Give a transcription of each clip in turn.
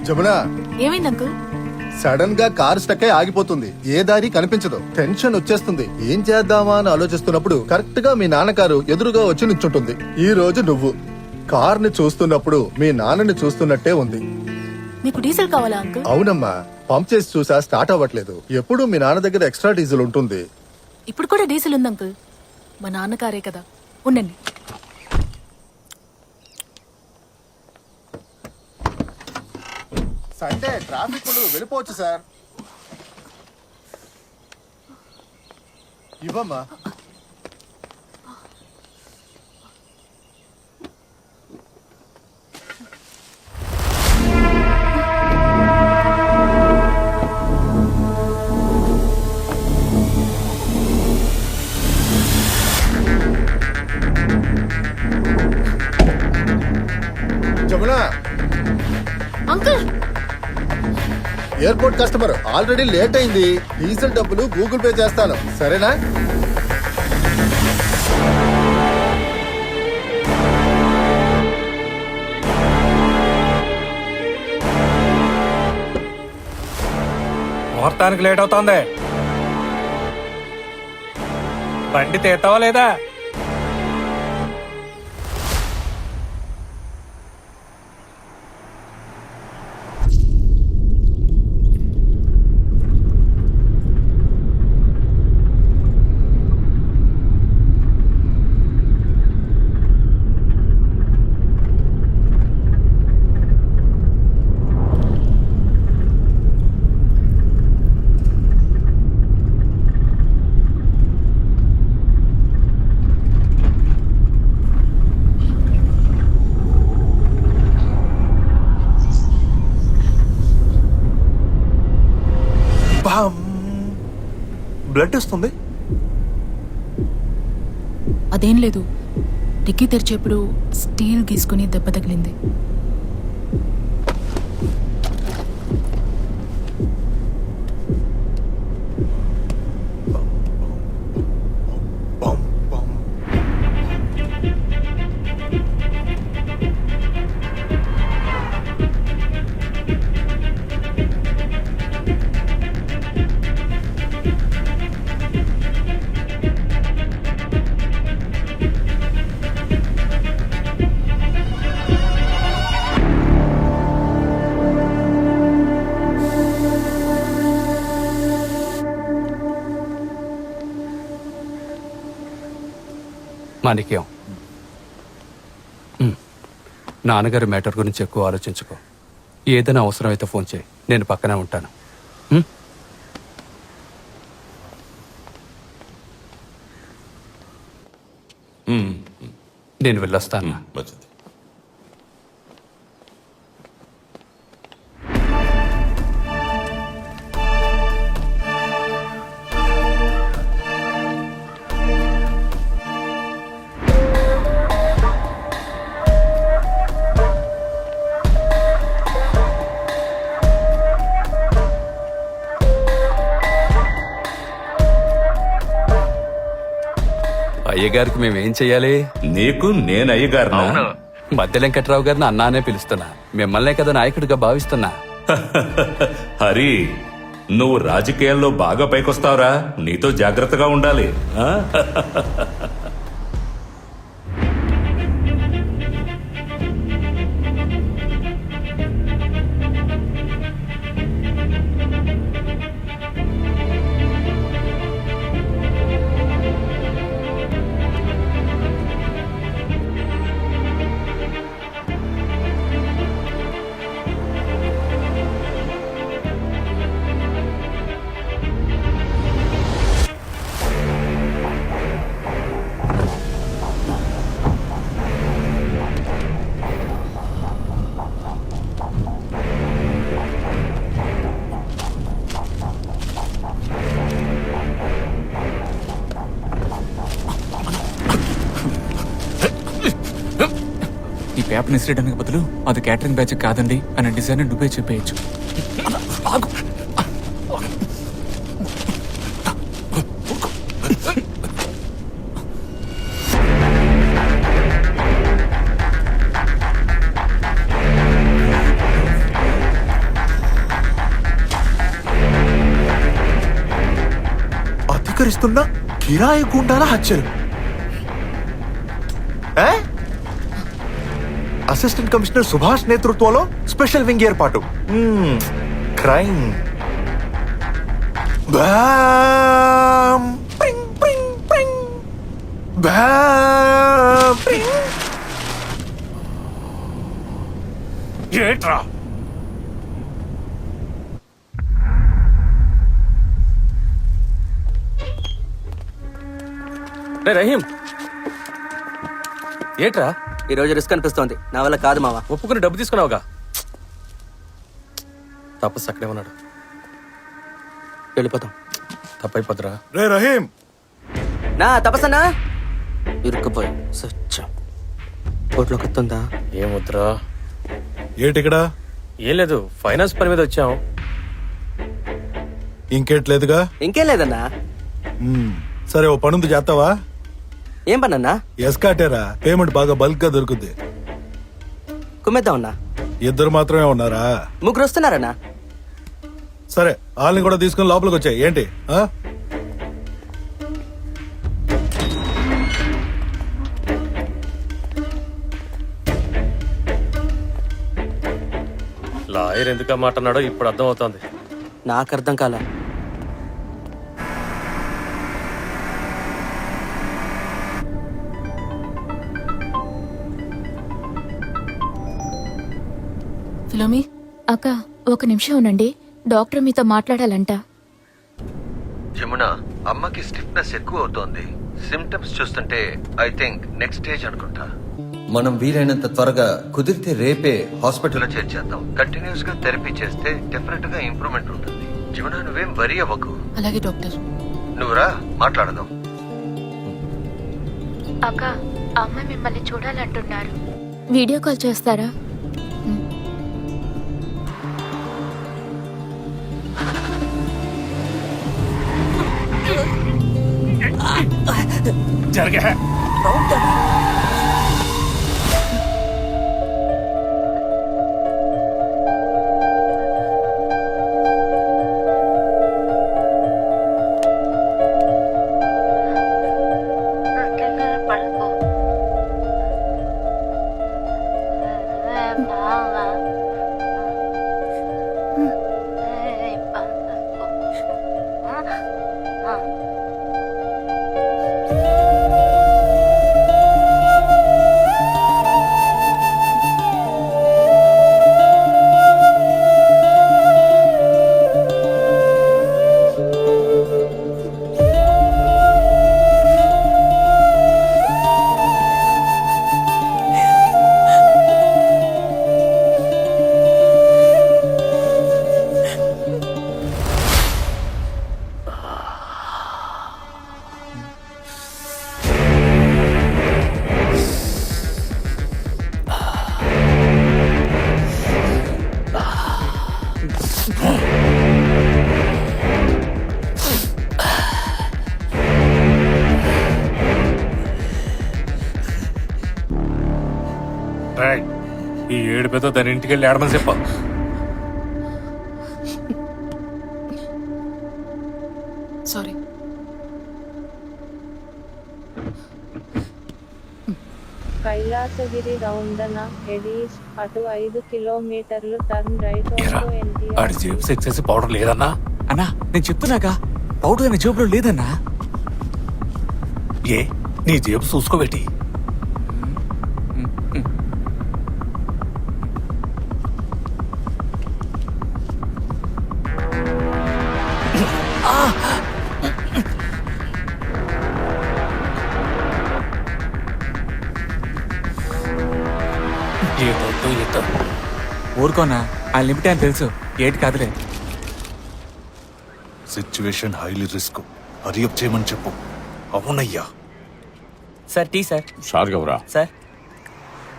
జమున, ఏమైంది uncle? Sudden గా car stuck అయి ఆగిపోతుంది. ఏ దారి కనిపించదు. టెన్షన్ వచ్చేస్తుంది. ఏం చేద్దామా అని ఆలోచిస్తున్నప్పుడు కరెక్ట్ గా మీ నాన్న కారు ఎదురుగా వచ్చి నిల్చుంటుంది. ఈ రోజు నువ్వు కార్ ని చూస్తున్నప్పుడు మీ నాన్నని చూస్తున్నట్టే ఉంది. మీకు డీజిల్ కావాలా అంకుల్? అవునమ్మా, పంప్ చేసి చూసా, స్టార్ట్ అవ్వట్లేదు. ఎప్పుడు మీ నాన్న దగ్గర ఎక్స్ట్రా డీజిల్ ఉంటుంది. ఇప్పుడు కూడా డీజిల్ ఉంది అంకుల్. మా నాన్న కారే కదా, ఉండండి. సండే ట్రాఫిక్ ఉండదు, వెళ్ళిపోవచ్చు సార్. ఇవ్వమ్మా. Jamuna, uncle, airport customer already late అయింది. డీజిల్ డబ్బులు గూగుల్ పే చేస్తాను, సరేనా? ముహూర్తానికి లేట్ అవుతోంది. బండి తీస్తావా లేదా? బ్లడ్ వస్తుంది. అదేం లేదు, డిక్కీ తెరిచేప్పుడు స్టీల్ గీసుకుని దెబ్బ తగిలింది. మాణిక్యం, నాన్నగారి మ్యాటర్ గురించి ఎక్కువ ఆలోచించుకో. ఏదైనా అవసరమైతే ఫోన్ చేయి, నేను పక్కనే ఉంటాను. నేను వెళ్ళొస్తాను. అయ్యగారికి మేమేం చెయ్యాలి? నీకు నేను అయ్యగారినా? మధ్య వెంకట్రావు గారిని అన్నానే పిలుస్తున్నా. మిమ్మల్నే కదా నాయకుడిగా భావిస్తున్నా. హరి, నువ్వు రాజకీయాల్లో బాగా పైకొస్తావురా. నీతో జాగ్రత్తగా ఉండాలి. పేపర్ ఇసిరేయడానికి బదులు అది క్యాటరింగ్ బ్యాచ్ కాదండి అని డిజైనర్ నువ్వే చెప్పేయచ్చు. అంగీకరిస్తున్న కిరాయి గుండాల హత్యలు. ఏ? అసిస్టెంట్ కమిషనర్ సుభాష్ నేతృత్వంలో స్పెషల్ వింగ్ ఏర్పాటు. క్రైమ్. బ్యామ్! ప్రింగ్, ప్రింగ్, ప్రింగ్. బ్యామ్! ప్రింగ్. ఏట్రా రే రహీం, ఏట్రా ఈరోజు రిస్క్ అనిపిస్తోంది. నా వల్ల కాదు మావా. ఒప్పుకుని డబ్బు తీసుకున్నావుగా. తపస్సు అక్కడే ఉన్నాడు. వెళ్ళిపోతాం. తప్పైపోద్దురా. రే రహీం, నా తపస్సన్నా ఇరుక్కుపోయి సత్యం. కోట్లో కత్తుందా? ఏం వద్దురా. ఏటికడా? ఏం లేదు, ఫైనాన్స్ పని మీద వచ్చాం. ఇంకేట్లేదుగా? ఇంకేం లేదన్నా. సరే, ఓ పనుంది చేస్తావా? ఏం పనన్నా? ఎస్కాటేరా, పేమెంట్ బాగా బల్క్ గా దొరుకుద్ది. కుమ్మేద్దామన్నా. ఇద్దరు మాత్రమే ఉన్నారా? ముగ్గురు వస్తున్నారన్నా. సరే, వాళ్ళని కూడా తీసుకుని లోపలికి వచ్చాయి. ఏంటి ఆ? లాయర్ ఎందుకు మాట అన్నాడో ఇప్పుడు అర్థం అవుతోంది. నాకు అర్థం కాలే. ఫిలోమి, అక్క ఒక నిమిషం ఉండండి, డాక్టర్ మీతో మాట్లాడాలంట. యమున, అమ్మకి స్టిఫ్నెస్ ఎక్కువ అవుతోంది. సిమ్టమ్స్ చూస్తుంటే ఐ థింక్ నెక్స్ట్ స్టేజ్ అనుకుంటా. మనం వీలైనంత త్వరగా, కుదిరితే రేపే హాస్పిటల్లో చేర్చేద్దాం. కంటిన్యూస్ గా థెరపీ చేస్తే డెఫినెట్ గా ఇంప్రూవ్మెంట్ ఉంటుంది. యమున, నువ్వేం వరీ అవ్వకు. అలాగే డాక్టర్. నువ్వురా, మాట్లాడదాం. అక్క అమ్మ మిమ్మల్ని చూడాలంటున్నారు. వీడియో కాల్ చేస్తారా? జరిగే ఈ ఏడుపేతో దాని ఇంటికి వెళ్ళి ఆడమని చెప్పా. సారీ. కైలాసగిరి రౌండన ఎడీస్ అటు 5 కిలోమీటర్లు టర్న్ రైట్ ఏరా, ఆడి జేబు సెక్స్ చేసి పౌడర్ లేదన్నా. అన్నా నేను చెప్తున్నాగా, పౌడర్ నా జేబులో లేదన్నా. ఏ నీ జేబు చూసుకోబెట్టి. ఊరుకోనా, ఆ లిమిట్ అని తెలుసు. ఏటి కాదులే. Situation highly risk. హరియప్ చేయమని చెప్పు. అవునయ్యా. Sir tea sir. షార్గవరా. సార్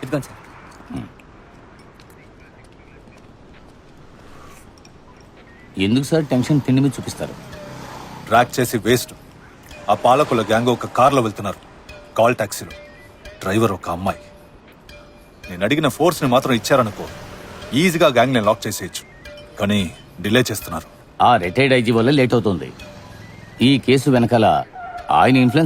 ఇదిగోండి సార్. ఎందుకు సార్ టెన్షన్ తిండి మీద చూపిస్తారు? ట్రాక్ చేసి వేస్ట్. ఆ పాలకుల గ్యాంగ్ ఒక కార్లో వెళ్తున్నారు, కాల్ టాక్సీలో. డ్రైవర్ ఒక అమ్మాయి. నేను అడిగిన ఫోర్స్ని మాత్రం ఇచ్చారనుకో, ఈజీగా గ్యాంగ్ని లాక్ చేసేయచ్చు. కానీ డిలే చేస్తున్నారు. ఆ రిటైర్డ్ ఐజీ వల్ల లేట్ అవుతుంది. ఈ కేసు వెనకాల ఆయన ఇన్ఫ్లుయెన్స్